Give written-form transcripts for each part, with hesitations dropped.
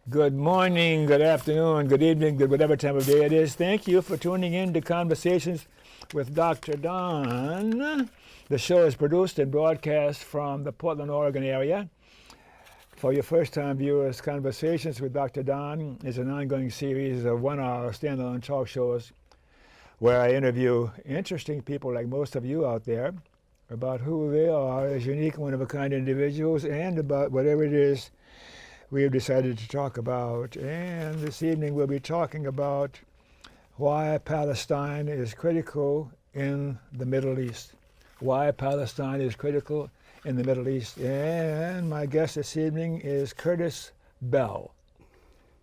Good morning, good afternoon, good evening, good whatever time of day it is. Thank you for tuning in to Conversations with Dr. Don. The show is produced and broadcast from the Portland, Oregon area. For your first-time viewers, Conversations with Dr. Don is an ongoing series of one-hour standalone talk shows where I interview interesting people like most of you out there about who they are as unique, one-of-a-kind individuals and about whatever it is we have decided to talk about. And this evening we'll be talking about why Palestine is critical in the Middle East. Why Palestine is critical in the Middle East. And my guest this evening is Curtis Bell.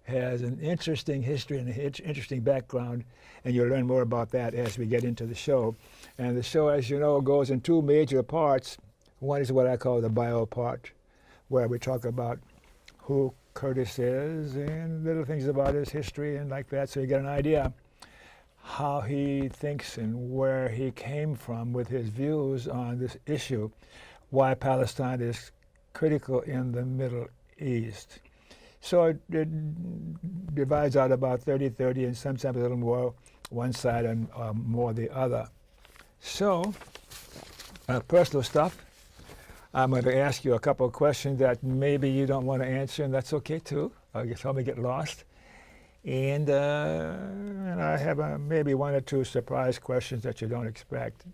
Has an interesting history and an interesting background, and you'll learn more about that as we get into the show. And the show, as you know, goes in two major parts. One is what I call the bio part, where we talk about who Curtis is and little things about his history and like that, so you get an idea how he thinks and where he came from with his views on this issue, why Palestine is critical in the Middle East. So it divides out about 30-30 and sometimes a little more one side and more the other. So, personal stuff. I'm going to ask you a couple of questions that maybe you don't want to answer, and that's okay too. I'll probably get lost. And I have maybe one or two surprise questions that you don't expect.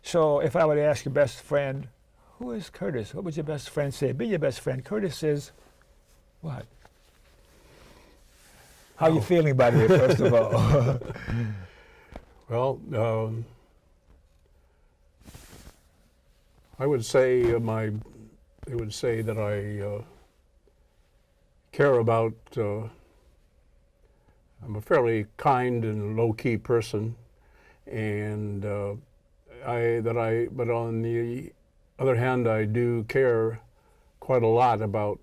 So if I were to ask your best friend, who is Curtis? What would your best friend say? Be your best friend. Curtis is what? How are you feeling about it, first of all? Well, I would say they would say that I care about. I'm a fairly kind and low-key person, and but on the other hand, I do care quite a lot about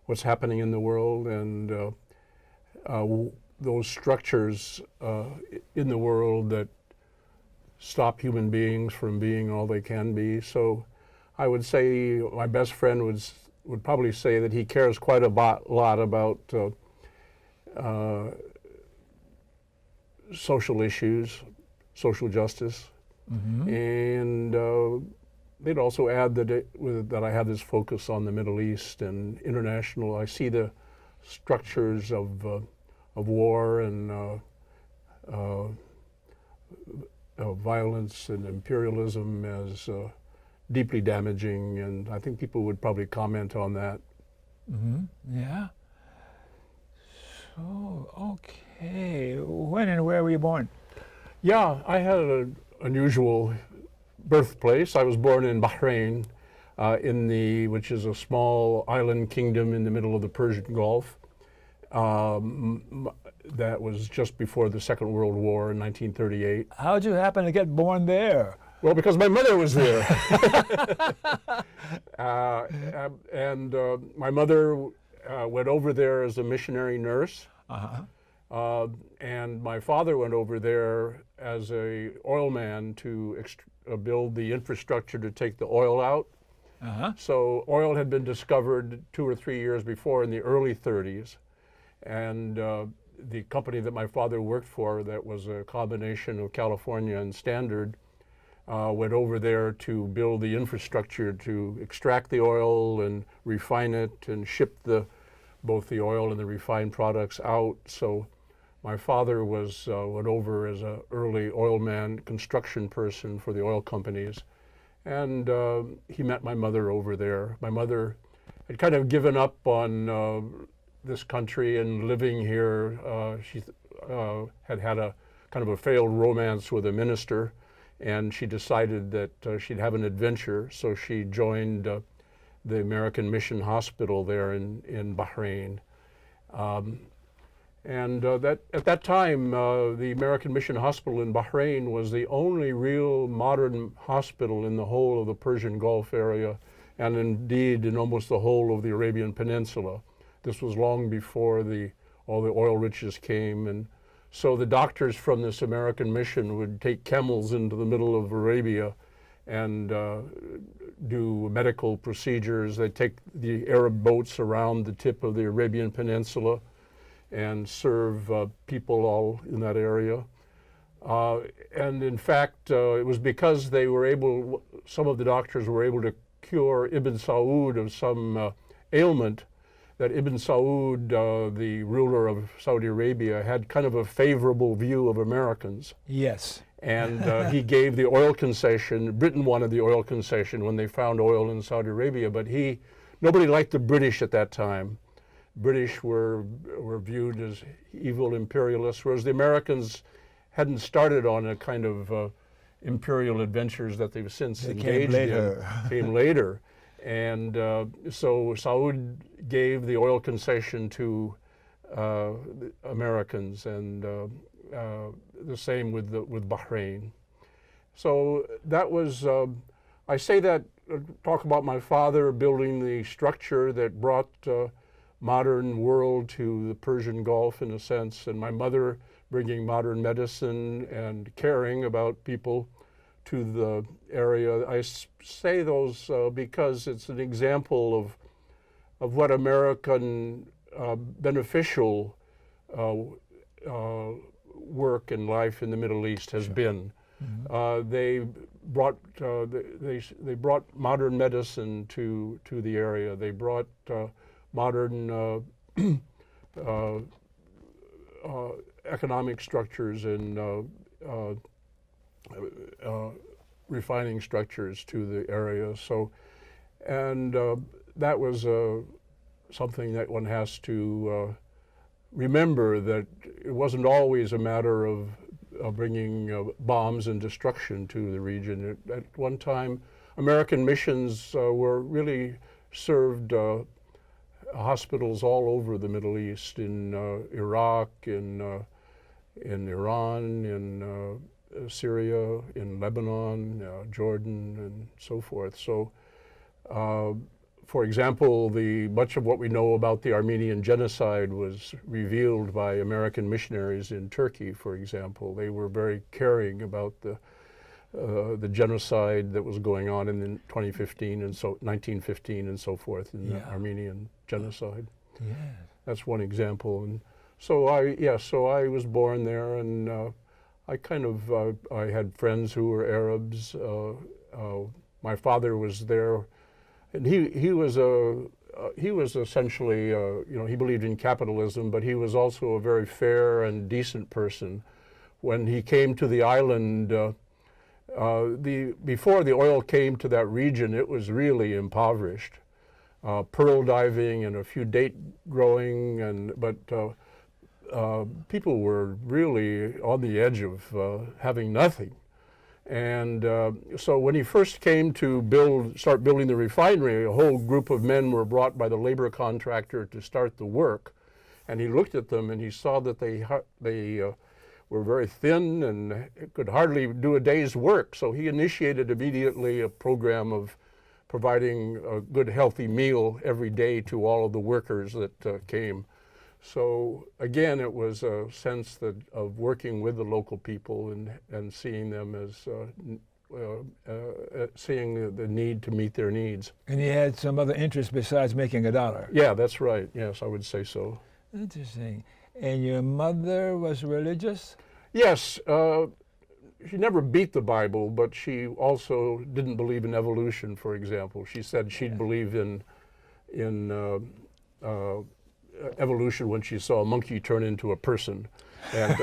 what's happening in the world and those structures in the world that stop human beings from being all they can be. So I would say my best friend would probably say that he cares quite a lot about social issues, social justice, and they'd also add that I have this focus on the Middle East and international. I see the structures of war and violence and imperialism as deeply damaging, and I think people would probably comment on that. Yeah. So, okay. When and where were you born? Yeah, I had an unusual birthplace. I was born in Bahrain, which is a small island kingdom in the middle of the Persian Gulf. That was just before the Second World War in 1938. How'd you happen to get born there? Well, because my mother was there. And my mother went over there as a missionary nurse. And my father went over there as a oil man to build the infrastructure to take the oil out. So oil had been discovered 2 or 3 years before in the early 30s. And the company that my father worked for, that was a combination of California and Standard, went over there to build the infrastructure to extract the oil and refine it and ship both the oil and the refined products out. So my father went over as an early oil man, construction person for the oil companies. And he met my mother over there. My mother had kind of given up on this country and living here. She had a kind of a failed romance with a minister, and she decided that she'd have an adventure. So she joined the American Mission Hospital there in Bahrain. At that time, the American Mission Hospital in Bahrain was the only real modern hospital in the whole of the Persian Gulf area, and indeed in almost the whole of the Arabian Peninsula. This was long before all the oil riches came, and so the doctors from this American mission would take camels into the middle of Arabia and do medical procedures. They take the Arab boats around the tip of the Arabian Peninsula and serve people all in that area. And in fact, it was because they were able, some of the doctors were able to cure Ibn Saud of some ailment, that Ibn Saud, the ruler of Saudi Arabia, had kind of a favorable view of Americans. Yes. And he gave the oil concession. Britain wanted the oil concession when they found oil in Saudi Arabia, but nobody liked the British at that time. British were viewed as evil imperialists, whereas the Americans hadn't started on a kind of imperial adventures that they've since engaged in. Came later. And so Saud gave the oil concession to the Americans, and the same with Bahrain. So that was, I say that, talk about my father building the structure that brought modern world to the Persian Gulf in a sense, and my mother bringing modern medicine and caring about people to the area. I say those because it's an example of what American beneficial work and life in the Middle East has been. Mm-hmm. They brought modern medicine to the area. They brought modern economic structures and refining structures to the area. So, and that was something that one has to remember, that it wasn't always a matter of bringing bombs and destruction to the region. At one time, American missions were really served hospitals all over the Middle East, in Iraq, in Iran, in Syria, in Lebanon, Jordan, and so forth. So, for example, much of what we know about the Armenian genocide was revealed by American missionaries in Turkey, for example. They were very caring about the genocide that was going on in 2015 and 1915 and so forth, in the Armenian genocide. Yeah. That's one example. And so I was born there, and I kind of I had friends who were Arabs. My father was there, and he was essentially he believed in capitalism, but he was also a very fair and decent person. When he came to the island, before the oil came to that region, it was really impoverished. Pearl diving and a few date growing, but people were really on the edge of having nothing. And so when he first came to start building the refinery, a whole group of men were brought by the labor contractor to start the work. And he looked at them and he saw that they were very thin and could hardly do a day's work. So he initiated immediately a program of providing a good, healthy meal every day to all of the workers that came. So again, it was a sense of working with the local people and seeing them as seeing the need to meet their needs. And he had some other interests besides making a dollar. Yeah, that's right. Yes, I would say so. Interesting. And your mother was religious? Yes. She never beat the Bible, but she also didn't believe in evolution, for example. She said she'd believe in evolution when she saw a monkey turn into a person. And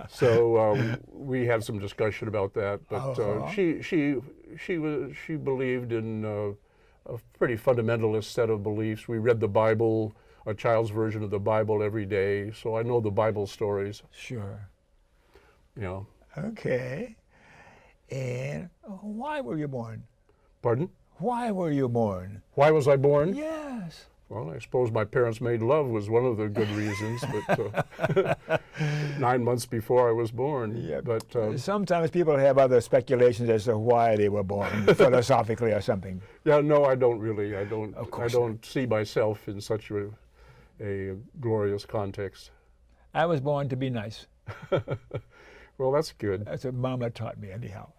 so we had some discussion about that. But she believed in a pretty fundamentalist set of beliefs. We read the Bible, a child's version of the Bible, every day. So I know the Bible stories. Sure. Yeah. Okay. And why were you born? Pardon? Why were you born? Why was I born? Yes. Well, I suppose my parents made love was one of the good reasons, but 9 months before I was born. Yeah, but sometimes people have other speculations as to why they were born, philosophically or something. Yeah, no, I don't really. I don't see myself in such a glorious context. I was born to be nice. Well, that's good. That's what Mama taught me, anyhow.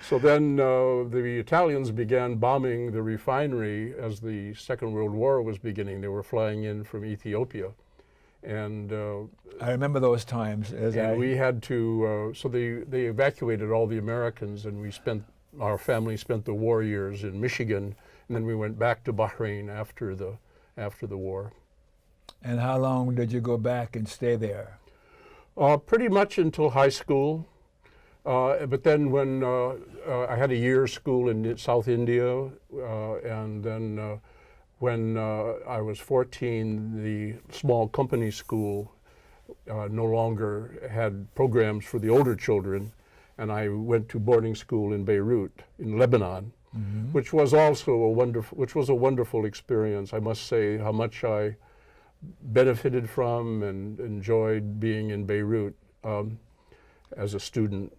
So then the Italians began bombing the refinery as the Second World War was beginning. They were flying in from Ethiopia. And I remember those times. we had to, so they evacuated all the Americans, and our family spent the war years in Michigan, and then we went back to Bahrain after the war. And how long did you go back and stay there? Pretty much until high school. But then when I had a year's school in South India, and then when I was 14, the small company school no longer had programs for the older children, and I went to boarding school in Beirut, in Lebanon, which was also a wonderful experience. I must say how much I benefited from and enjoyed being in Beirut as a student.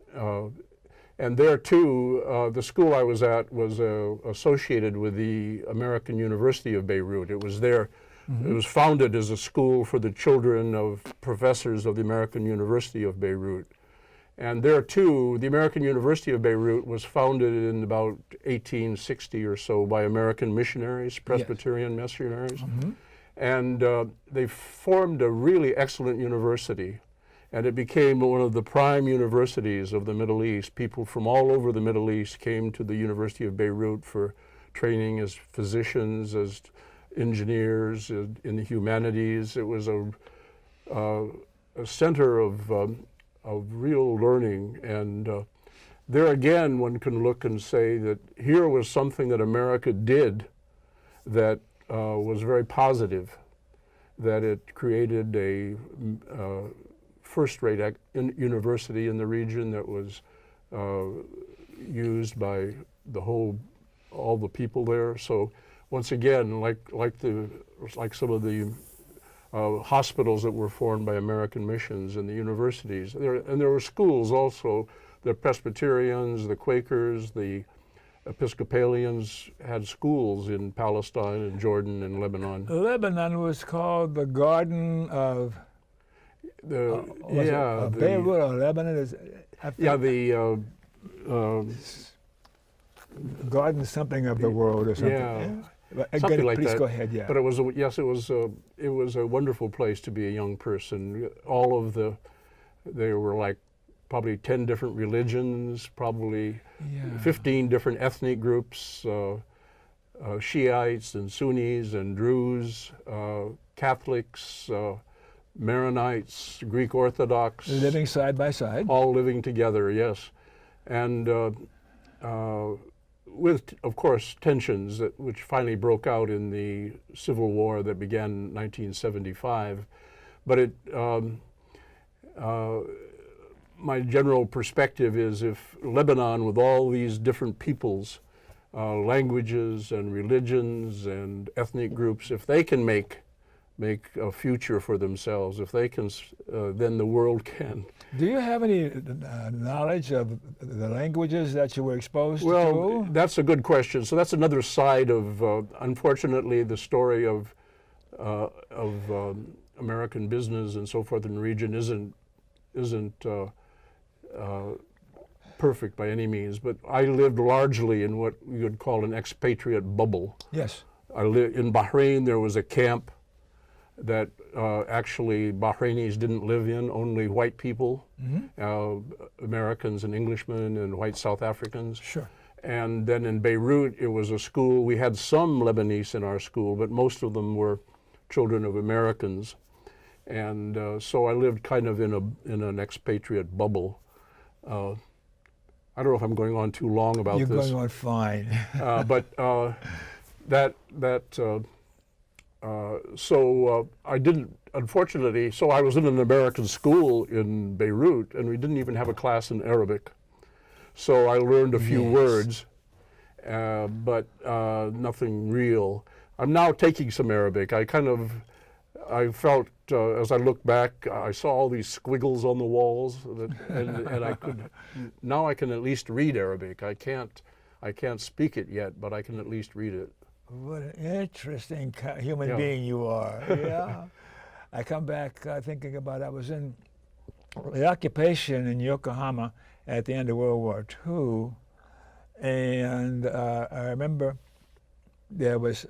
And there too, the school I was at was associated with the American University of Beirut. It was there. It was founded as a school for the children of professors of the American University of Beirut. And there too, the American University of Beirut was founded in about 1860 or so by American missionaries, Presbyterian missionaries. And they formed a really excellent university. And it became one of the prime universities of the Middle East. People from all over the Middle East came to the University of Beirut for training as physicians, as engineers, in the humanities. It was a center of real learning. And there again, one can look and say that here was something that America did that was very positive, that it created a first-rate university in the region that was used by all the people there. So once again, like some of the hospitals that were formed by American missions and the universities, and there were schools also. The Presbyterians, the Quakers, the Episcopalians had schools in Palestine and Jordan and Lebanon. Lebanon was called the Garden of Beirut or Lebanon is. Garden something of the world or something. Yeah. Something like please that. Go ahead. Yeah. But it was a wonderful place to be a young person. There were like probably 10 different religions, probably 15 different ethnic groups, Shiites and Sunnis and Druze, Catholics, Maronites, Greek Orthodox. Living side by side. All living together, yes. And with, of course, tensions which finally broke out in the Civil War that began in 1975. But my general perspective is if Lebanon, with all these different peoples, languages and religions and ethnic groups, if they can make a future for themselves, if they can, then the world can. Do you have any knowledge of the languages that you were exposed to? Well, that's a good question. So that's another side of, unfortunately, the story of American business and so forth in the region isn't perfect by any means. But I lived largely in what we would call an expatriate bubble. Yes. In Bahrain, there was a camp that actually Bahrainis didn't live in, only white people, Americans and Englishmen and white South Africans. Sure. And then in Beirut, it was a school. We had some Lebanese in our school, but most of them were children of Americans. And so I lived kind of in an expatriate bubble. I don't know if I'm going on too long about this. You're going on fine. So I didn't, unfortunately, so I was in an American school in Beirut, and we didn't even have a class in Arabic. So I learned a few words, but nothing real. I'm now taking some Arabic. I felt, as I look back, I saw all these squiggles on the walls, and now I can at least read Arabic. I can't speak it yet, but I can at least read it. What an interesting human being you are. Yeah. I come back thinking about I was in the occupation in Yokohama, at the end of World War II, and I remember I was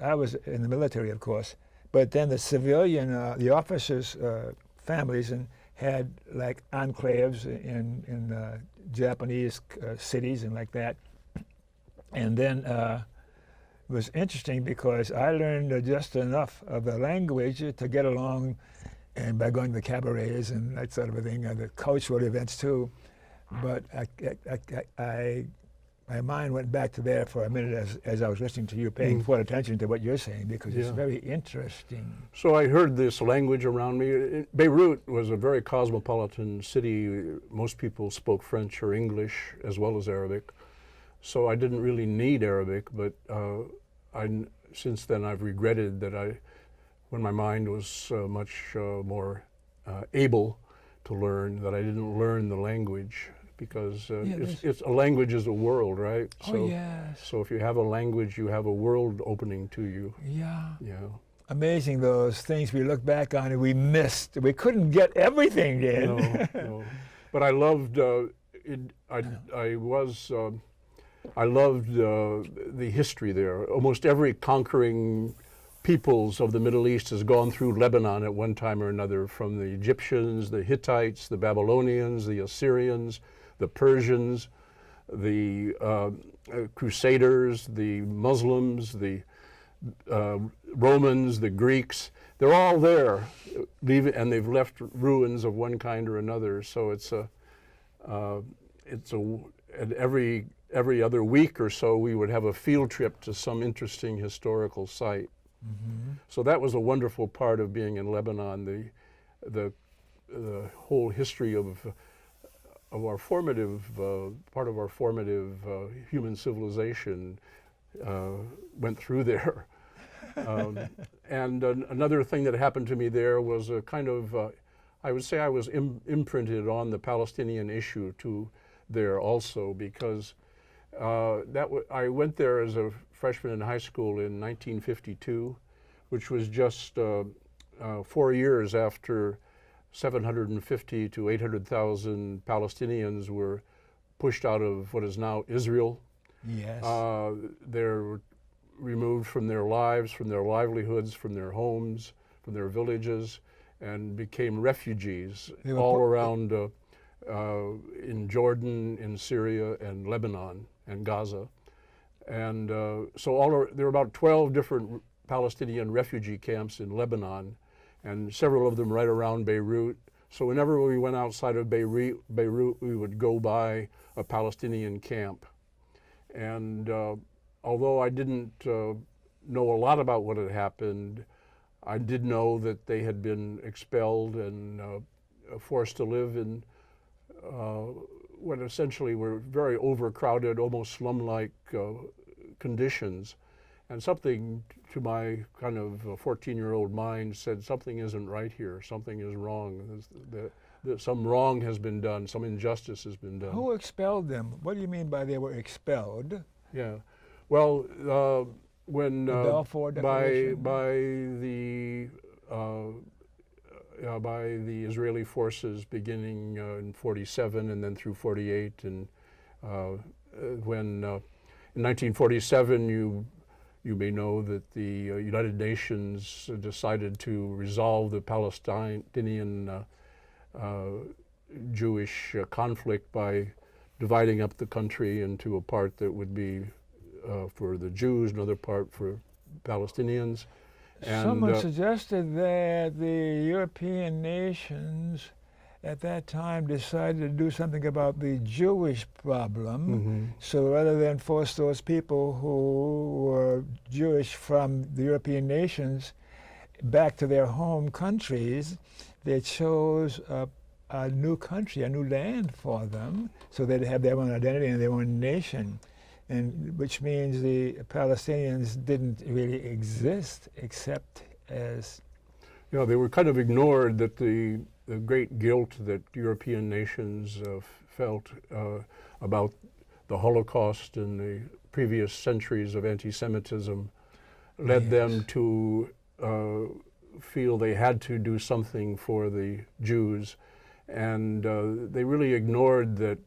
in the military, of course, but then the civilian, the officers' families had like enclaves in Japanese cities and like that. And then it was interesting because I learned just enough of the language to get along, and by going to the cabarets and that sort of a thing, the cultural events too. But my mind went back to there for a minute as I was listening to you, paying full attention to what you're saying, because it's very interesting. So I heard this language around me. Beirut was a very cosmopolitan city. Most people spoke French or English as well as Arabic. So I didn't really need Arabic, but since then I've regretted that when my mind was much more able to learn, that I didn't learn the language, because it's a language is a world, right? Oh, yes. So if you have a language, you have a world opening to you. Yeah. Yeah. Amazing, those things we look back on and we missed. We couldn't get everything in. No. But I loved I loved the history there. Almost every conquering peoples of the Middle East has gone through Lebanon at one time or another, from the Egyptians, the Hittites, the Babylonians, the Assyrians, the Persians, the Crusaders, the Muslims, the Romans, the Greeks. They're all there, and they've left ruins of one kind or another. So and every other week or so we would have a field trip to some interesting historical site. Mm-hmm. So that was a wonderful part of being in Lebanon. The whole history of our formative part of our formative human civilization went through there. And another thing that happened to me there was a kind of I would say I was imprinted on the Palestinian issue there also, because I went there as a freshman in high school in 1952, which was just 4 years after 750 to 800,000 Palestinians were pushed out of what is now Israel. Yes. They're removed from their lives, from their livelihoods, from their homes, from their villages, and became refugees all around in Jordan, in Syria, and Lebanon, and Gaza. And so there were about 12 different Palestinian refugee camps in Lebanon, and several of them right around Beirut. So whenever we went outside of Beirut, we would go by a Palestinian camp. And although I didn't know a lot about what had happened, I did know that they had been expelled and forced to live in what essentially were very overcrowded, almost slum-like conditions. And something to my kind of 14-year-old mind said, something isn't right here, something is wrong. Some wrong has been done, some injustice has been done. Who expelled them? What do you mean by they were expelled? Yeah, well, when the Balfour Declaration? by the Israeli forces beginning in 47 and then through 48, and when in 1947 you may know that the United Nations decided to resolve the Palestinian Jewish conflict by dividing up the country into a part that would be for the Jews, another part for Palestinians. And someone suggested that the European nations at that time decided to do something about the Jewish problem. Mm-hmm. So rather than force those people who were Jewish from the European nations back to their home countries, they chose a new country, a new land for them, so they'd have their own identity and their own nation. And which means the Palestinians didn't really exist except as... You know, they were kind of ignored, that the great guilt that European nations felt about the Holocaust and the previous centuries of anti-Semitism led them to feel they had to do something for the Jews. And they really ignored that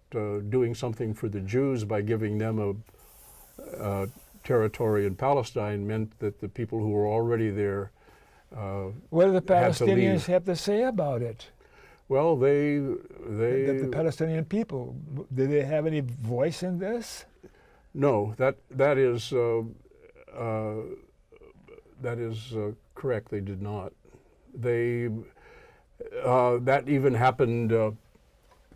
doing something for the Jews by giving them a territory in Palestine meant that the people who were already there what do the had to leave. Palestinians have to say about it? Well, The Palestinian people, did they have any voice in this? No, that is correct. They did not. They that even happened, you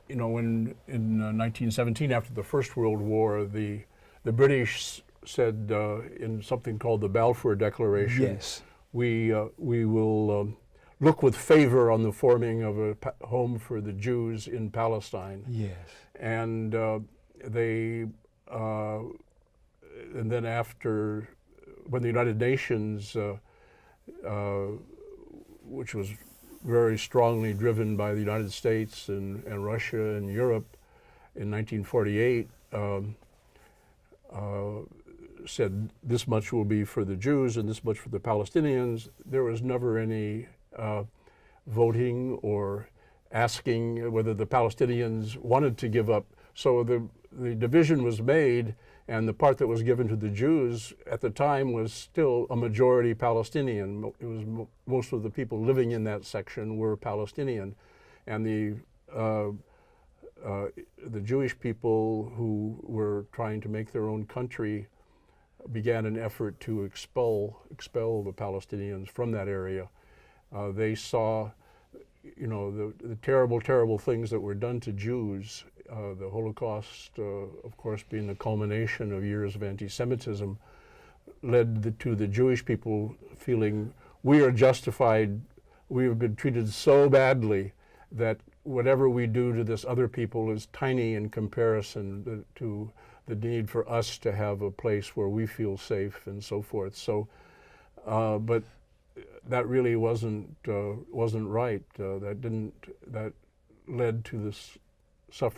know, when in 1917, after the First World War, the British said in something called the Balfour Declaration, yes, we will look with favor on the forming of a home for the Jews in Palestine. yes. And and then after, when the United Nations, which was very strongly driven by the United States and Russia and Europe in 1948, said this much will be for the Jews and this much for the Palestinians, there was never any voting or asking whether the Palestinians wanted to give up. So the division was made, and the part that was given to the Jews at the time was still a majority Palestinian. It was most of the people living in that section were Palestinian, and the Jewish people who were trying to make their own country began an effort to expel the Palestinians from that area. They saw, you know, the terrible, terrible things that were done to Jews. The Holocaust, of course, being the culmination of years of anti-Semitism, led to the Jewish people feeling we are justified, we have been treated so badly that whatever we do to this other people is tiny in comparison to the need for us to have a place where we feel safe and so forth. So, but that really wasn't right. That led to this so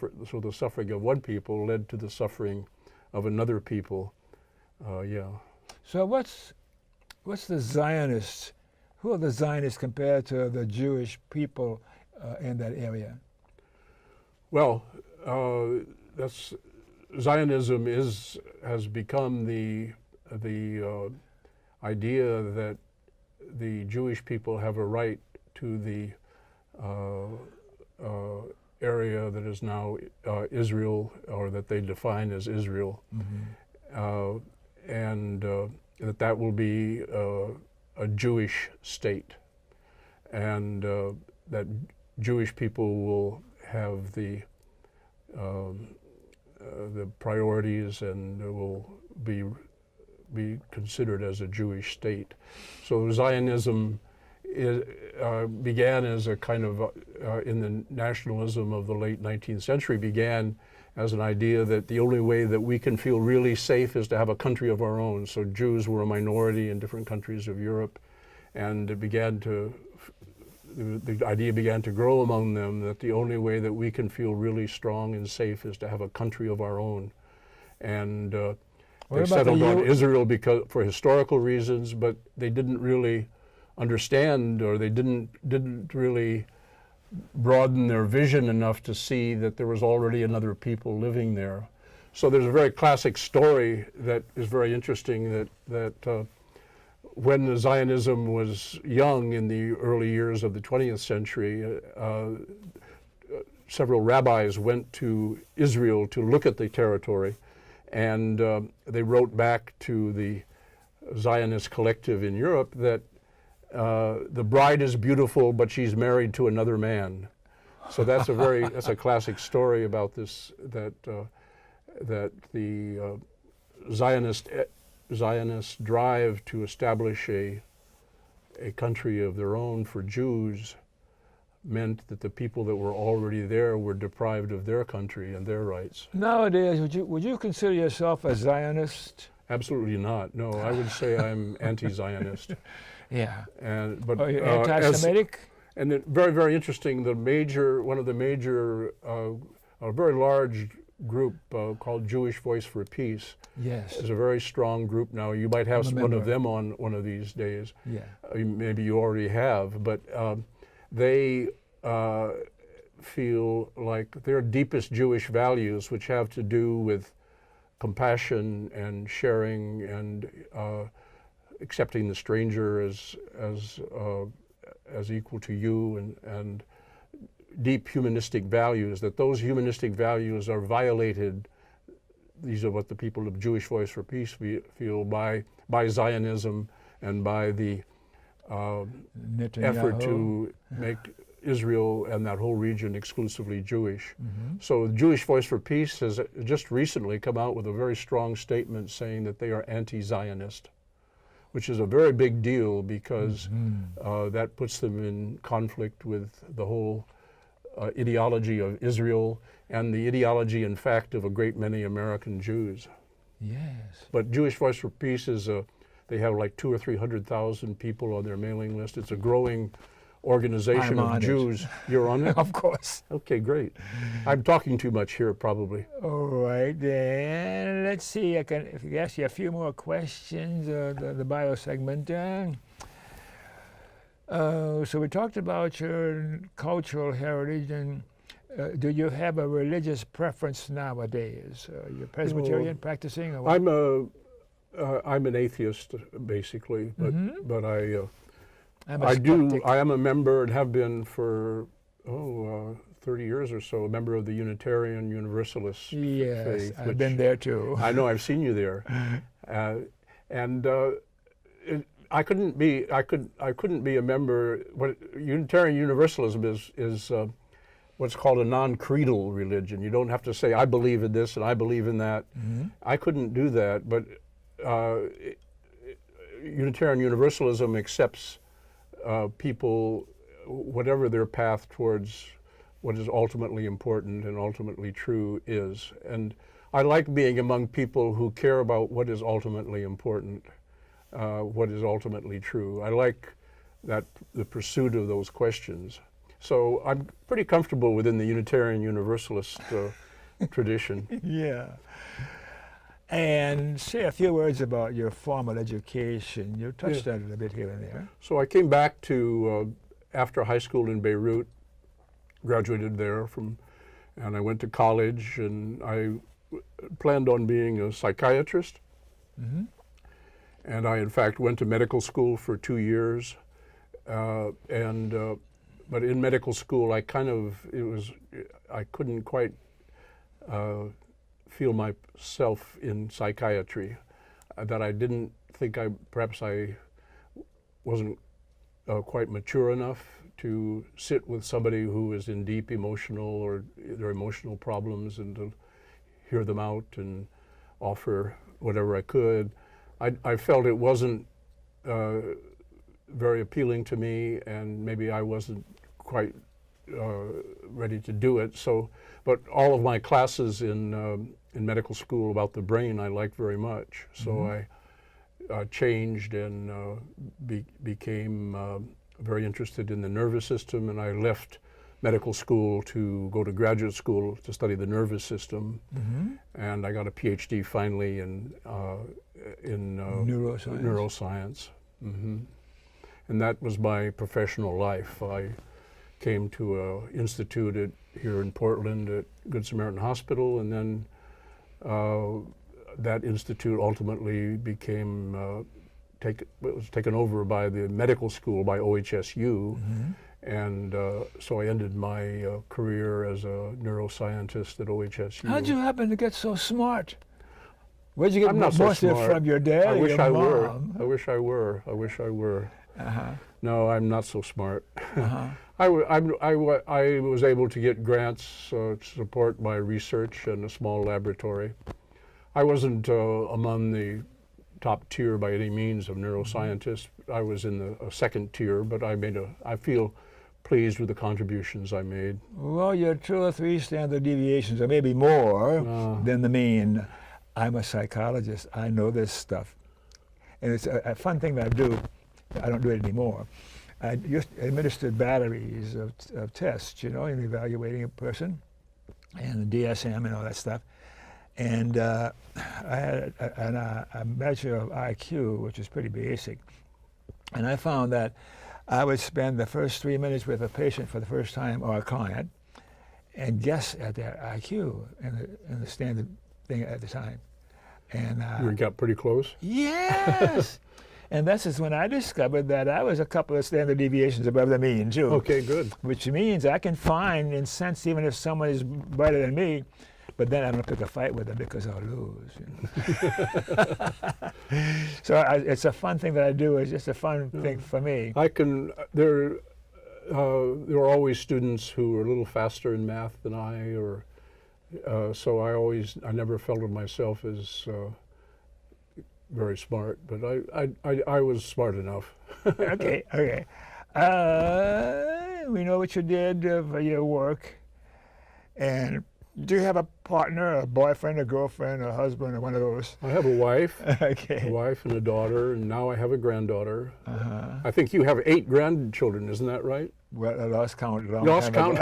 the suffering of one people led to the suffering of another people. Yeah. So what's the Zionists? Who are the Zionists compared to the Jewish people in that area? Well, Zionism has become the idea that the Jewish people have a right to the area that is now Israel, or that they define as Israel, and that will be a Jewish state, and that Jewish people will have the priorities and will be considered as a Jewish state. So Zionism began as a kind of, in the nationalism of the late 19th century, began as an idea that the only way that we can feel really safe is to have a country of our own. So Jews were a minority in different countries of Europe, and the idea began to grow among them that the only way that we can feel really strong and safe is to have a country of our own. And they settled on Israel for historical reasons, but they didn't really understand, or they didn't really broaden their vision enough to see that there was already another people living there. So there's a very classic story that is very interesting, that when the Zionism was young in the early years of the 20th century, several rabbis went to Israel to look at the territory, and they wrote back to the Zionist collective in Europe that the bride is beautiful, but she's married to another man. So that's a classic story about this, that the Zionist drive to establish a country of their own for Jews meant that the people that were already there were deprived of their country and their rights. Nowadays, would you consider yourself a Zionist? Absolutely not. No, I would say I'm anti-Zionist. Yeah. But are you anti-Semitic? And it, very, very interesting. One of the major, a very large group called Jewish Voice for Peace. Yes. Is a very strong group now. You might have one of them on one of these days. Yeah. Maybe you already have, but they feel like their deepest Jewish values, which have to do with compassion and sharing and accepting the stranger as equal to you, and deep humanistic values, that those humanistic values are violated. These are what the people of Jewish Voice for Peace feel by Zionism and by the effort to make Israel and that whole region exclusively Jewish. So Jewish Voice for Peace has just recently come out with a very strong statement saying that they are anti-Zionist, which is a very big deal because that puts them in conflict with the whole ideology of Israel and the ideology, in fact, of a great many American Jews. Yes. But Jewish Voice for Peace is they have like 200,000 or 300,000 people on their mailing list. It's a growing organization of Jews. You're on it? Of course. Okay, great. I'm talking too much here, probably. All right, then let's see. I can ask you a few more questions. The bio segment. So we talked about your cultural heritage, and do you have a religious preference nowadays? You're Presbyterian practicing, or what? I'm an atheist, basically, but I am a member and have been for 30 years or so, a member of the Unitarian Universalist faith. I've been there too. I know, I've seen you there, I couldn't be a member. What Unitarian Universalism is what's called a non-creedal religion. You don't have to say I believe in this and I believe in that. I couldn't do that, but Unitarian Universalism accepts people, whatever their path towards what is ultimately important and ultimately true is. And I like being among people who care about what is ultimately important, what is ultimately true. I like the pursuit of those questions. So I'm pretty comfortable within the Unitarian Universalist tradition. Yeah. And say a few words about your formal education. You touched on it a bit here and there. So I came back to, after high school in Beirut, graduated there and I went to college, and I planned on being a psychiatrist. And I, in fact, went to medical school for 2 years. But in medical school, I couldn't quite feel myself in psychiatry, that I didn't think perhaps I wasn't quite mature enough to sit with somebody who is in deep emotional or their emotional problems and to hear them out and offer whatever I could. I felt it wasn't very appealing to me, and maybe I wasn't quite ready to do it. But all of my classes in medical school about the brain I liked very much. So I changed and became very interested in the nervous system, and I left medical school to go to graduate school to study the nervous system. And I got a PhD finally in neuroscience. And that was my professional life. I came to an institute here in Portland at Good Samaritan Hospital, and then that institute ultimately became was taken over by the medical school, by OHSU, and so I ended my career as a neuroscientist at OHSU. How'd you happen to get so smart? Where'd you get most of it from your dad? I wish I were. I wish I were. No, I'm not so smart. I was able to get grants to support my research in a small laboratory. I wasn't among the top tier by any means of neuroscientists. I was in the second tier, but I feel pleased with the contributions I made. Well, you're 2 or 3 standard deviations, or maybe more, than the mean. I'm a psychologist. I know this stuff. And it's a fun thing that I do. I don't do it anymore. I just administered batteries of tests, in evaluating a person, and the DSM and all that stuff. And I had a measure of IQ, which is pretty basic. And I found that I would spend the first 3 minutes with a patient for the first time, or a client, and guess at their IQ and the standard thing at the time. And You got pretty close? yes. And this is when I discovered that I was a couple of standard deviations above the mean, too. Okay, good. Which means I can find and sense even if someone is brighter than me, but then I don't pick a fight with them because I'll lose. So it's a fun thing that I do. It's just a fun thing for me. There are always students who are a little faster in math than I, so I never felt of myself as very smart, but I was smart enough. Okay. We know what you did for your work. And do you have a partner, a boyfriend, a girlfriend, a husband, or one of those? I have a wife, Okay. a wife and a daughter, and now I have a granddaughter. I think you have 8 grandchildren, isn't that right? Well, I lost count. Lost count?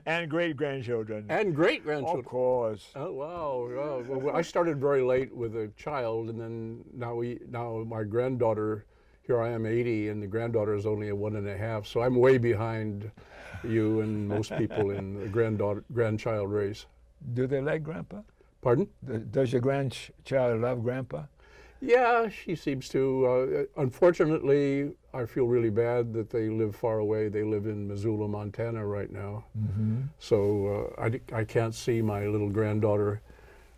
And great-grandchildren. And great-grandchildren. Of course. Oh, wow. Well, I started very late with a child, and then now my granddaughter, here I am 80, and the granddaughter is only a 1.5, so I'm way behind you and most people in the grandchild race. Do they like Grandpa? Pardon? Does your grandchild love Grandpa? Yeah, she seems to. Unfortunately, I feel really bad that they live far away. They live in Missoula, Montana right now. Mm-hmm. So I can't see my little granddaughter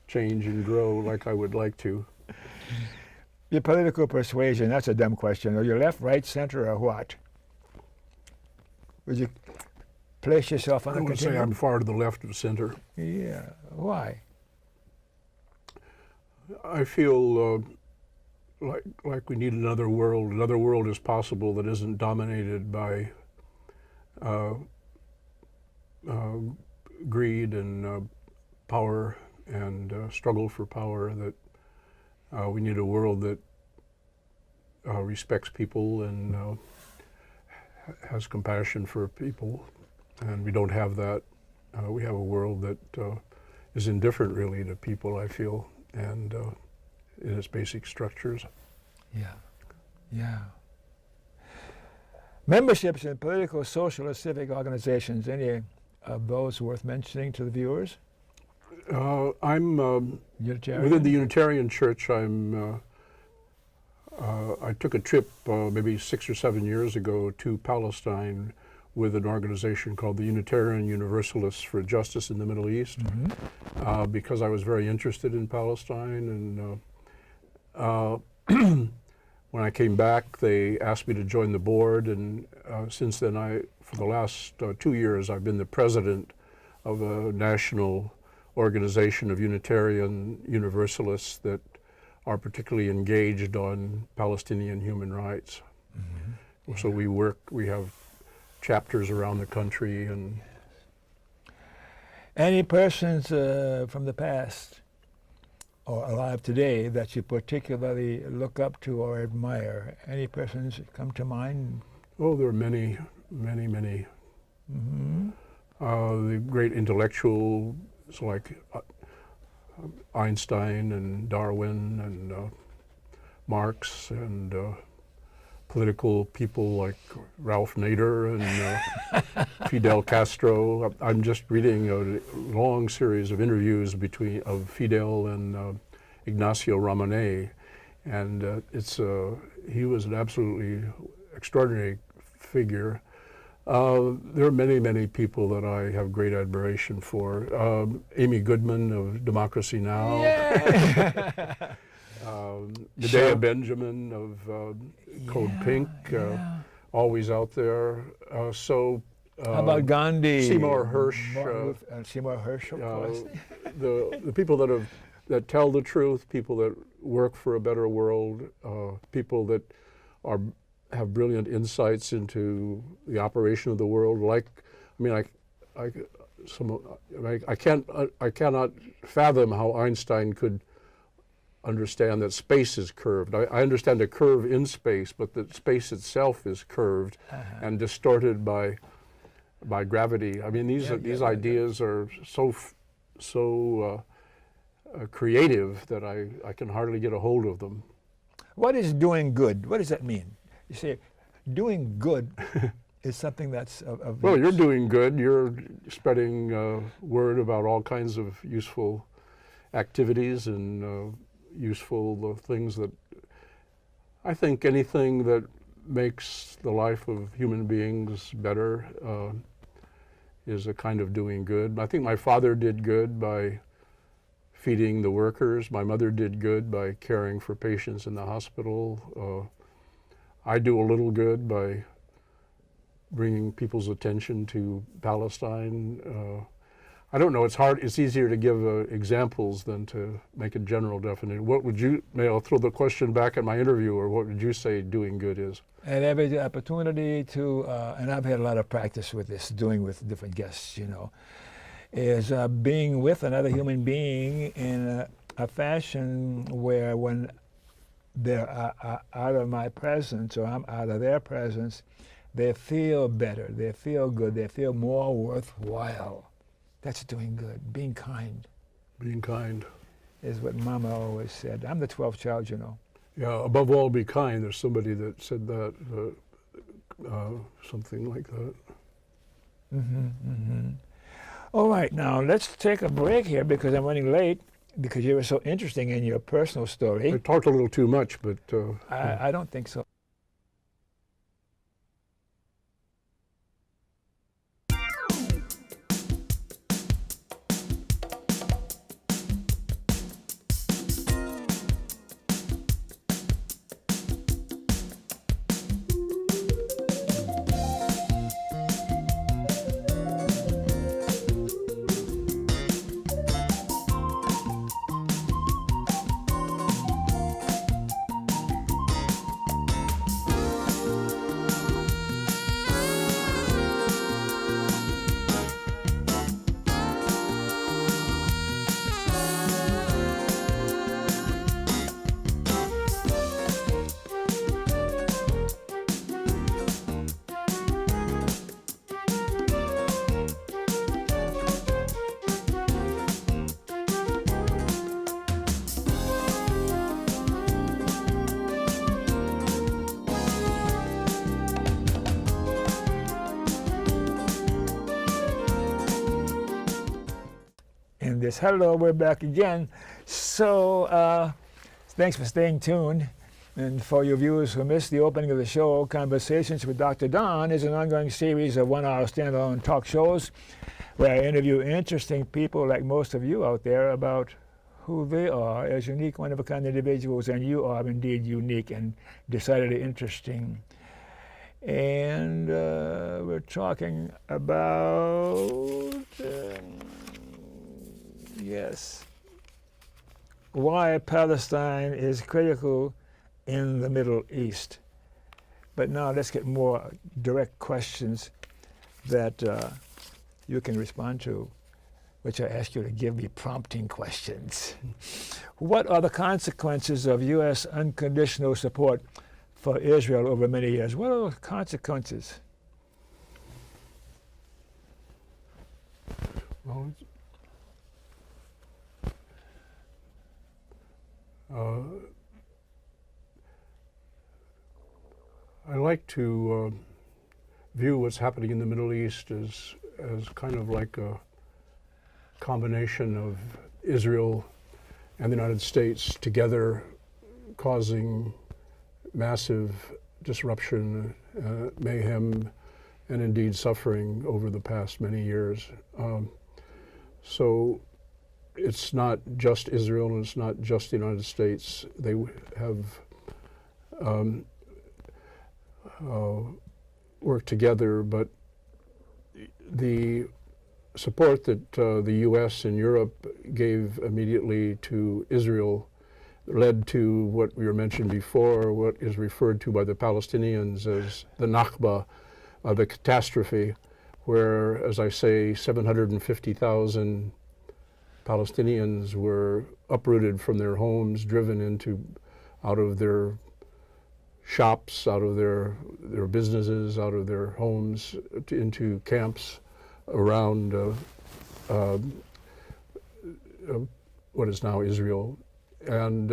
change and grow like I would like to. Your political persuasion, that's a dumb question. Are you left, right, center, or what? Would you place yourself on I the would say continuum? I'm far to the left of center. Yeah. Why? I feel like we need another world. Another world is possible that isn't dominated by greed and power and struggle for power. That we need a world that respects people and has compassion for people, and we don't have that. We have a world that is indifferent really to people, I feel, and in its basic structures. Yeah. Memberships in political, social, or civic organizations, any of those worth mentioning to the viewers? I'm Unitarian? within the Unitarian Church. I took a trip maybe 6 or 7 years ago to Palestine with an organization called the Unitarian Universalists for Justice in the Middle East, because I was very interested in Palestine. And when I came back, they asked me to join the board, and since then, for the last 2 years, I've been the president of a national organization of Unitarian Universalists that are particularly engaged on Palestinian human rights. Mm-hmm. So we have chapters around the country. And any persons from the past or alive today that you particularly look up to or admire? Any persons come to mind? Oh, there are many. Mm-hmm. The great intellectuals like Einstein and Darwin and Marx, and political people like Ralph Nader and Fidel Castro. I'm just reading a long series of interviews of Fidel and Ignacio Ramonet, and he was an absolutely extraordinary figure. There are many people that I have great admiration for. Amy Goodman of Democracy Now! Yeah. Medea Benjamin of Code Pink, always out there. How about Gandhi? Seymour Hersh. Seymour Hersh, of course. The people that tell the truth, people that work for a better world, people that have brilliant insights into the operation of the world. I cannot fathom how Einstein could understand that space is curved. I understand a curve in space, but that space itself is curved and distorted by gravity. I mean, these ideas are so creative that I can hardly get a hold of them. What is doing good? What does that mean? You say, doing good is something that's of Well, use. you're doing good. You're spreading word about all kinds of useful activities and useful things that I think anything that makes the life of human beings better is a kind of doing good. I think my father did good by feeding the workers. My mother did good by caring for patients in the hospital. I do a little good by bringing people's attention to Palestine. I don't know, it's hard, it's easier to give examples than to make a general definition. What would you, may I throw the question back at my interviewer, what would you say doing good is? And every opportunity to, and I've had a lot of practice with this, doing with different guests, you know, is being with another human being in a fashion where when they're out of my presence or I'm out of their presence, they feel better, they feel good, they feel more worthwhile. That's doing good. Being kind. Being kind. Is what Mama always said. I'm the 12th child, you know. Yeah, above all, be kind. There's somebody that said that, something like that. Mm-hmm, mm-hmm. All right, now let's take a break here because I'm running late because you were so interesting in your personal story. I talked a little too much, but... I don't think so. This hello, we're back again. So thanks for staying tuned. And for your viewers who missed the opening of the show, Conversations with Dr. Don is an ongoing series of one-hour standalone talk shows where I interview interesting people like most of you out there about who they are as unique, one-of-a-kind individuals, and you are indeed unique and decidedly interesting. And we're talking about... yes, why Palestine is critical in the Middle East. But now let's get more direct questions that you can respond to, which I ask you to give me prompting questions. What are the consequences of U.S. unconditional support for Israel over many years? What are the consequences? Well, I like to view what's happening in the Middle East as kind of like a combination of Israel and the United States together causing massive disruption, mayhem, and indeed suffering over the past many years. So it's not just Israel and it's not just the United States. They have worked together, but the support that the U.S. and Europe gave immediately to Israel led to what we were mentioned before, what is referred to by the Palestinians as the Nakba, the catastrophe, where, as I say, 750,000 Palestinians were uprooted from their homes, driven out of their shops, out of their businesses, out of their homes, into camps around what is now Israel. And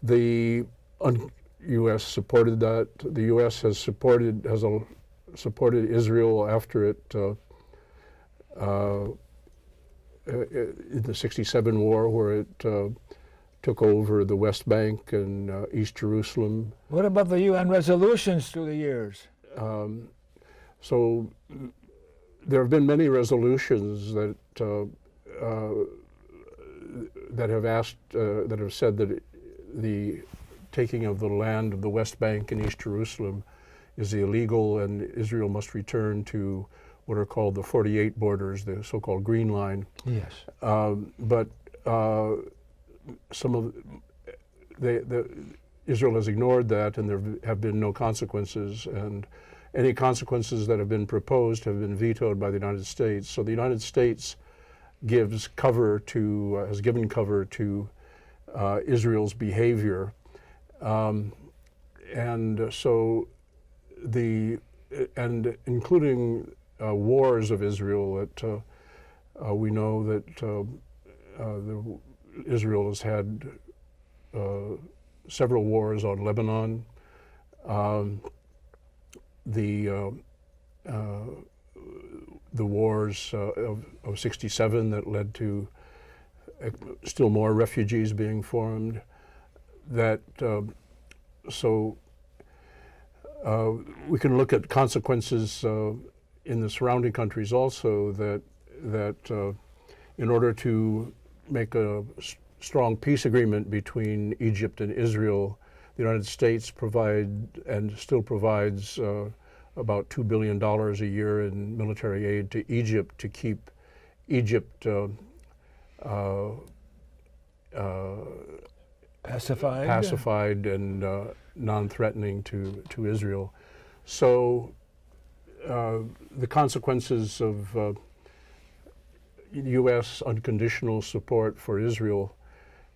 the U.S. supported that. The U.S. has supported Israel after it in the '67 war, where it took over the West Bank and East Jerusalem. What about the UN resolutions through the years? So there have been many resolutions that that have said that the taking of the land of the West Bank and East Jerusalem is illegal, and Israel must return to what are called the 48 borders, the so-called Green Line. Yes. But some of Israel has ignored that, and there have been no consequences, and any consequences that have been proposed have been vetoed by the United States. So the United States has given cover to Israel's behavior, and so including wars of Israel that we know that Israel has had several wars on Lebanon. The wars of '67 that led to still more refugees being formed. So we can look at consequences in the surrounding countries also, that in order to make a strong peace agreement between Egypt and Israel, the United States still provides about $2 billion a year in military aid to Egypt to keep Egypt pacified and non-threatening to Israel. So the consequences of U.S. unconditional support for Israel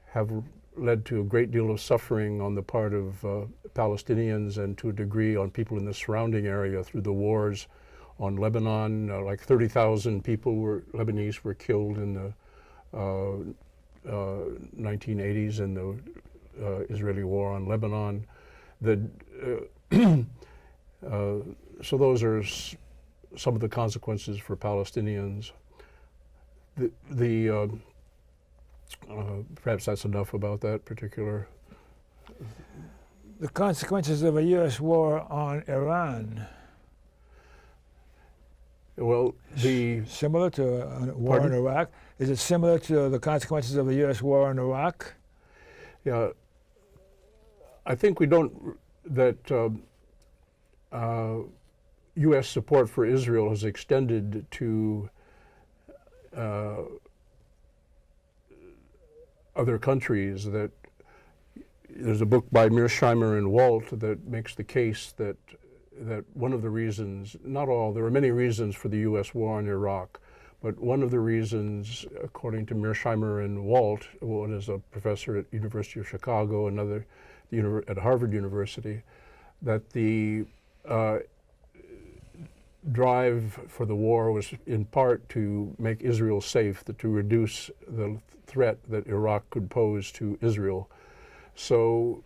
have led to a great deal of suffering on the part of Palestinians, and to a degree on people in the surrounding area through the wars on Lebanon. Like 30,000 Lebanese were killed in the 1980s in the Israeli war on Lebanon. So those are some of the consequences for Palestinians. Perhaps that's enough about that particular. The consequences of a U.S. war on Iran. Well, similar to a war in Iraq. Is it similar to the consequences of the U.S. war in Iraq? Yeah, I think that U.S. support for Israel has extended to other countries. That there's a book by Mearsheimer and Walt that makes the case that one of the reasons, not all, there were many reasons for the U.S. war in Iraq, but one of the reasons, according to Mearsheimer and Walt, one is a professor at University of Chicago, another at Harvard University, that the drive for the war was in part to make Israel safe, to reduce the threat that Iraq could pose to Israel. So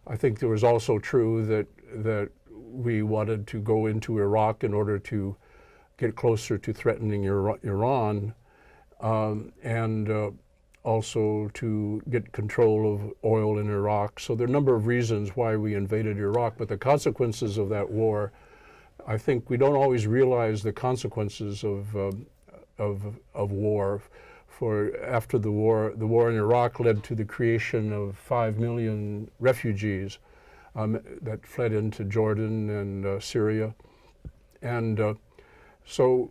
I think it was also true that we wanted to go into Iraq in order to get closer to threatening Iran, and also to get control of oil in Iraq. So there are a number of reasons why we invaded Iraq, but the consequences of that war, I think we don't always realize the consequences of war. For after the war in Iraq led to the creation of 5 million refugees that fled into Jordan and Syria. And so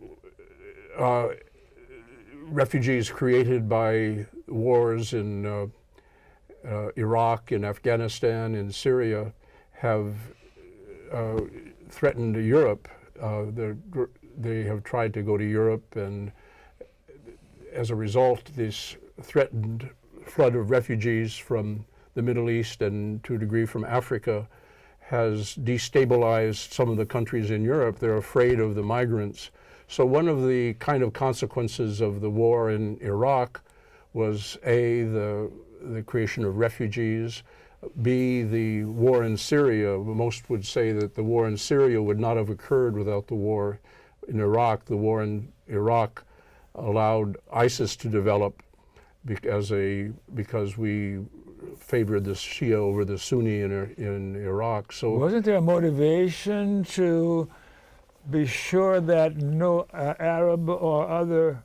refugees created by wars in Iraq, in Afghanistan, in Syria have threatened Europe. They have tried to go to Europe, and as a result, this threatened flood of refugees from the Middle East and to a degree from Africa has destabilized some of the countries in Europe. They're afraid of the migrants. So one of the kind of consequences of the war in Iraq was the creation of refugees, B, the war in Syria. Most would say that the war in Syria would not have occurred without the war in Iraq. The war in Iraq allowed ISIS to develop because we favored the Shia over the Sunni in Iraq. So wasn't there a motivation to be sure that no Arab or other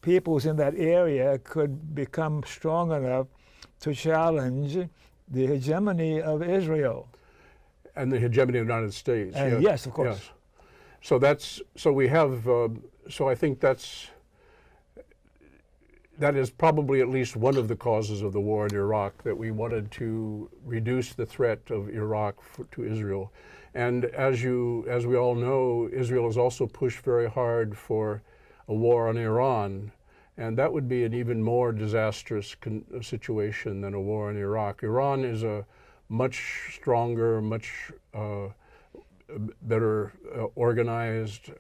peoples in that area could become strong enough to challenge the hegemony of Israel? And the hegemony of the United States. And yes, of course. Yes. So I think that is probably at least one of the causes of the war in Iraq, that we wanted to reduce the threat of Iraq to Israel. And as we all know, Israel has also pushed very hard for a war on Iran, and that would be an even more disastrous situation than a war in Iraq. Iran is a much stronger, much better organized,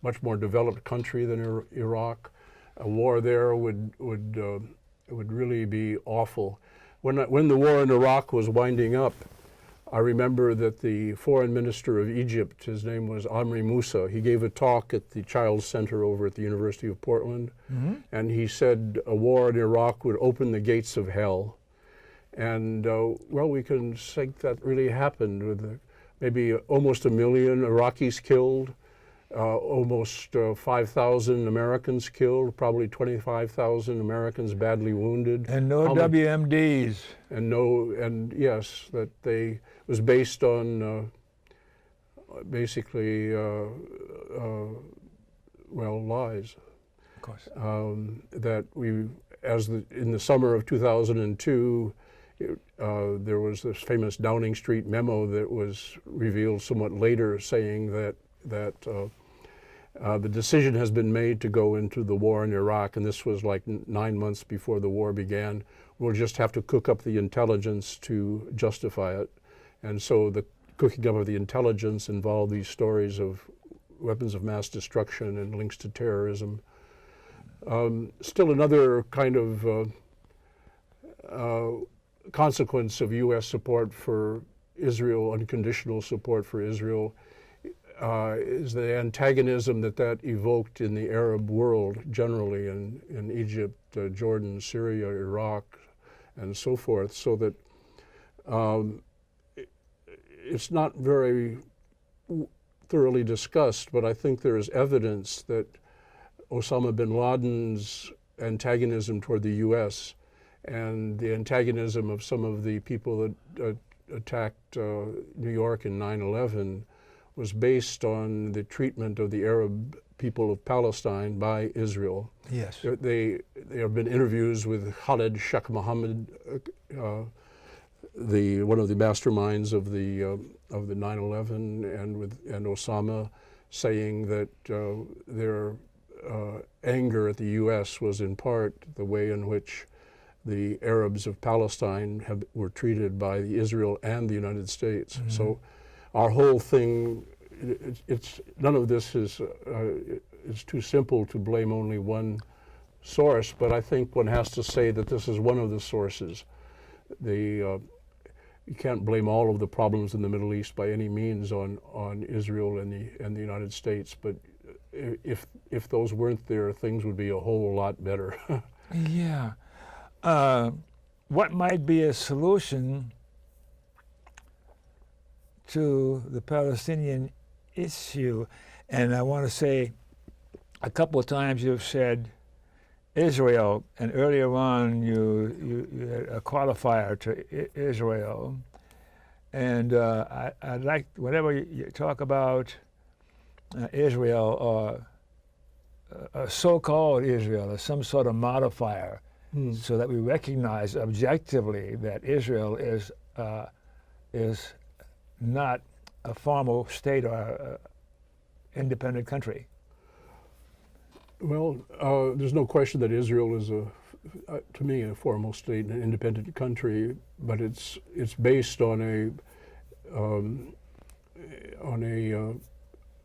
much more developed country than Iraq. A war there would really be awful. When the war in Iraq was winding up, I remember that the foreign minister of Egypt, his name was Amri Musa, he gave a talk at the Child Center over at the University of Portland, and he said a war in Iraq would open the gates of hell. And well, we can think that really happened, with maybe almost 1 million Iraqis killed, almost 5,000 Americans killed, probably 25,000 Americans badly wounded. And no WMDs. And yes, that was based on basically, well, lies. Of course. That in the summer of 2002, there was this famous Downing Street memo that was revealed somewhat later, saying that the decision has been made to go into the war in Iraq, and this was like 9 months before the war began. We'll just have to cook up the intelligence to justify it. And so the cooking up of the intelligence involved these stories of weapons of mass destruction and links to terrorism. Still another kind of consequence of U.S. support for Israel, unconditional support for Israel, is the antagonism that evoked in the Arab world generally, in Egypt, Jordan, Syria, Iraq, and so forth, so that it's not very thoroughly discussed, but I think there is evidence that Osama bin Laden's antagonism toward the U.S. and the antagonism of some of the people that attacked New York in 9/11 was based on the treatment of the Arab people of Palestine by Israel. Yes. There have been interviews with Khalid Sheikh Mohammed, one of the masterminds of the 9/11, and Osama, saying that their anger at the U.S. was in part the way in which the Arabs of Palestine were treated by Israel and the United States. Mm-hmm. So our whole thing, none of this is too simple to blame only one source, but I think one has to say that this is one of the sources. You can't blame all of the problems in the Middle East by any means on Israel and the United States, but if those weren't there, things would be a whole lot better. Yeah. What might be a solution to the Palestinian issue? And I want to say, a couple of times you've said Israel, and earlier on you had a qualifier to Israel. And I'd like, whenever you talk about Israel or a so-called Israel, or some sort of modifier, so that we recognize objectively that Israel is not a formal state or independent country. Well, there's no question that Israel is to me, a formal state, an independent country, but it's based on a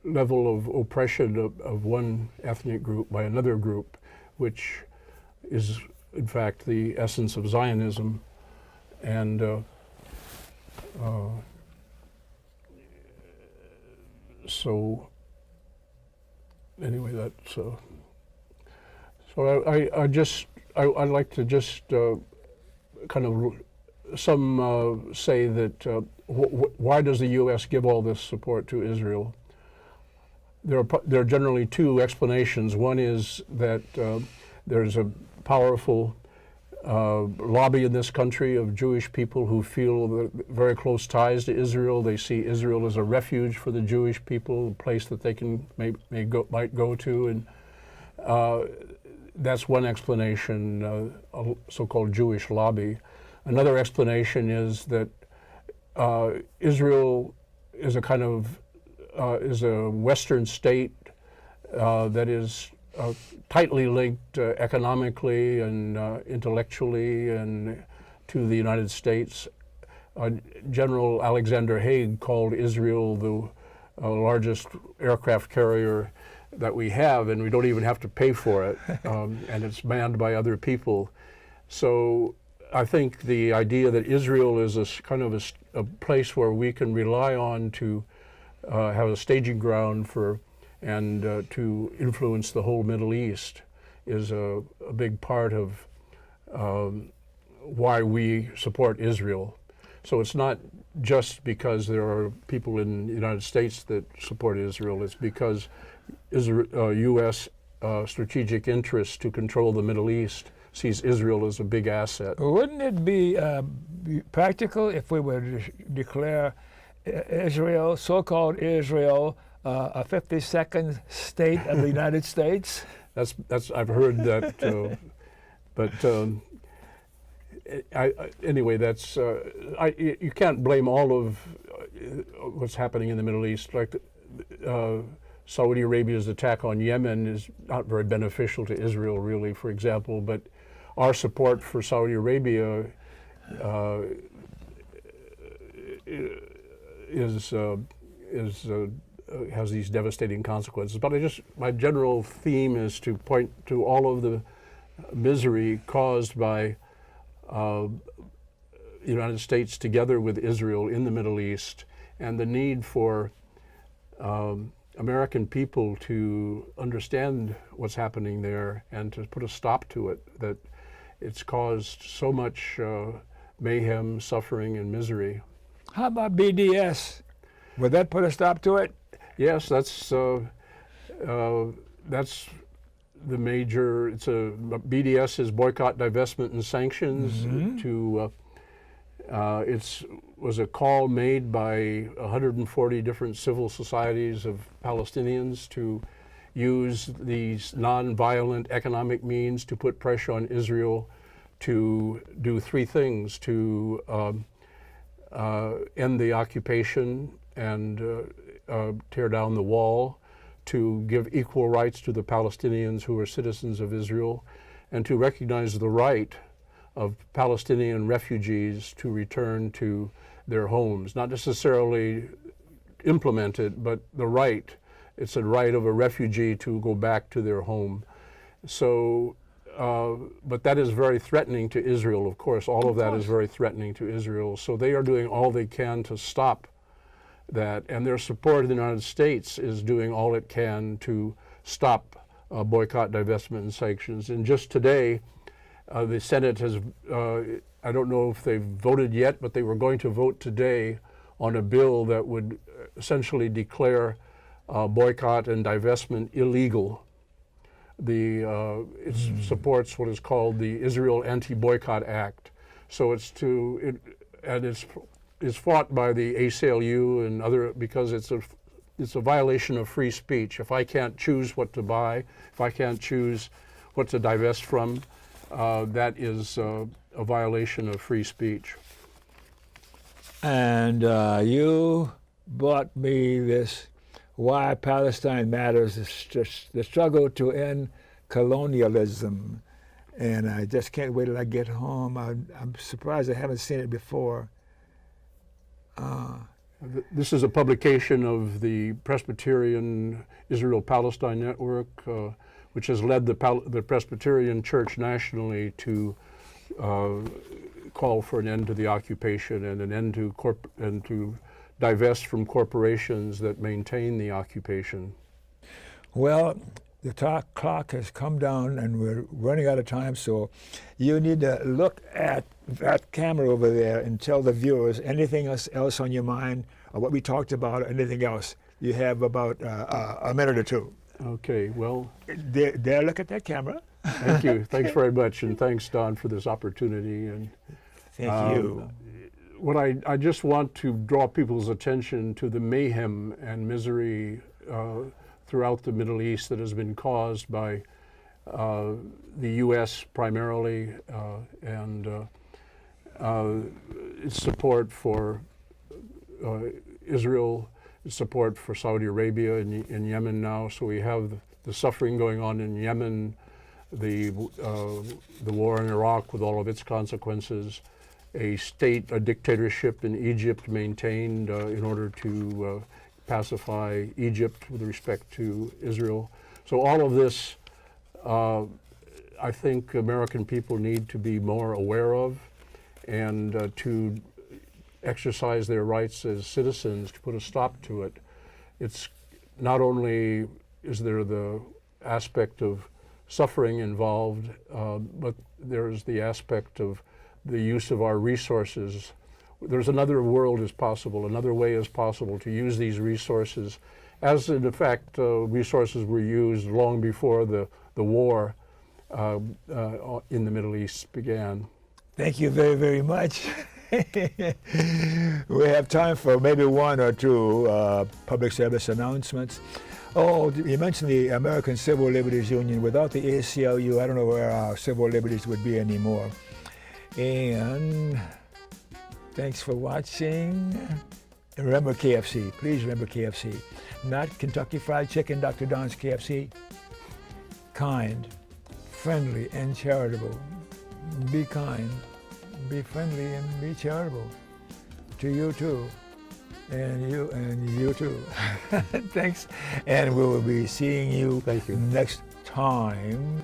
level of oppression of one ethnic group by another group, which is in fact the essence of Zionism. And so anyway, that's so I'd like to just kind of some say that why does the U.S. give all this support to Israel? There are generally two explanations. One is that there's a powerful lobby in this country of Jewish people who feel very close ties to Israel. They see Israel as a refuge for the Jewish people, a place that they might go to, and that's one explanation, a so-called Jewish lobby. Another explanation is that Israel is a kind of is a Western state that is tightly linked economically and intellectually and to the United States. General Alexander Haig called Israel the largest aircraft carrier that we have, and we don't even have to pay for it, and it's manned by other people. So I think the idea that Israel is a kind of a place where we can rely on to have a staging ground for and to influence the whole Middle East is a big part of why we support Israel. So it's not just because there are people in the United States that support Israel, it's because U.S. Strategic interest to control the Middle East sees Israel as a big asset. Wouldn't it be practical if we were to declare Israel, so-called Israel, a 52nd state of the United States? That's I've heard that, but anyway, that's you can't blame all of what's happening in the Middle East. Like Saudi Arabia's attack on Yemen is not very beneficial to Israel, really, for example. But our support for Saudi Arabia has these devastating consequences. But my general theme is to point to all of the misery caused by the United States together with Israel in the Middle East, and the need for American people to understand what's happening there and to put a stop to it, that it's caused so much mayhem, suffering, and misery. How about BDS? Would that put a stop to it? Yes, that's the major. BDS is boycott, divestment, and sanctions. Mm-hmm. It was a call made by 140 different civil societies of Palestinians to use these non-violent economic means to put pressure on Israel to do three things: to end the occupation and tear down the wall, to give equal rights to the Palestinians who are citizens of Israel, and to recognize the right of Palestinian refugees to return to their homes. Not necessarily implement it, but the right. It's a right of a refugee to go back to their home. So, but that is very threatening to Israel, of course. All of that is very threatening to Israel. So they are doing all they can to stop that, and their support in the United States is doing all it can to stop boycott, divestment, and sanctions. And just today, the Senate has, I don't know if they've voted yet, but they were going to vote today on a bill that would essentially declare boycott and divestment illegal. It supports what is called the Israel Anti-Boycott Act. So it's fought by the ACLU and other, because it's a violation of free speech. If I can't choose what to buy, if I can't choose what to divest from, that is a violation of free speech. And you brought me this Why Palestine Matters, the struggle to end colonialism. And I just can't wait till I get home. I'm surprised I haven't seen it before. This is a publication of the Presbyterian Israel-Palestine Network, which has led the Presbyterian Church nationally to call for an end to the occupation and an end to to divest from corporations that maintain the occupation. Well, the clock has come down and we're running out of time, so you need to look at that camera over there and tell the viewers anything else on your mind, or what we talked about, or anything else. You have about a minute or two. Okay, well. There, look at that camera. Thank you. Thanks very much, and thanks, Don, for this opportunity. And thank you. What I just want to draw people's attention to the mayhem and misery throughout the Middle East that has been caused by the U.S. primarily and its support for Israel, its support for Saudi Arabia in Yemen now. So we have the suffering going on in Yemen, the war in Iraq with all of its consequences, a dictatorship in Egypt maintained in order to pacify Egypt with respect to Israel. So all of this, I think American people need to be more aware of, and to exercise their rights as citizens to put a stop to it. It's not only is there the aspect of suffering involved, but there's the aspect of the use of our resources. There's another world is possible, another way is possible to use these resources, as in fact resources were used long before the war in the Middle East began. Thank you very, very much. We have time for maybe one or two public service announcements. Oh, you mentioned the American Civil Liberties Union. Without the ACLU, I don't know where our civil liberties would be anymore. And thanks for watching. Remember KFC. Please remember KFC. Not Kentucky Fried Chicken, Dr. Don's KFC. Kind, friendly, and charitable. Be kind, be friendly, and be charitable. To you too. And you too. Thanks. And we will be seeing you next time.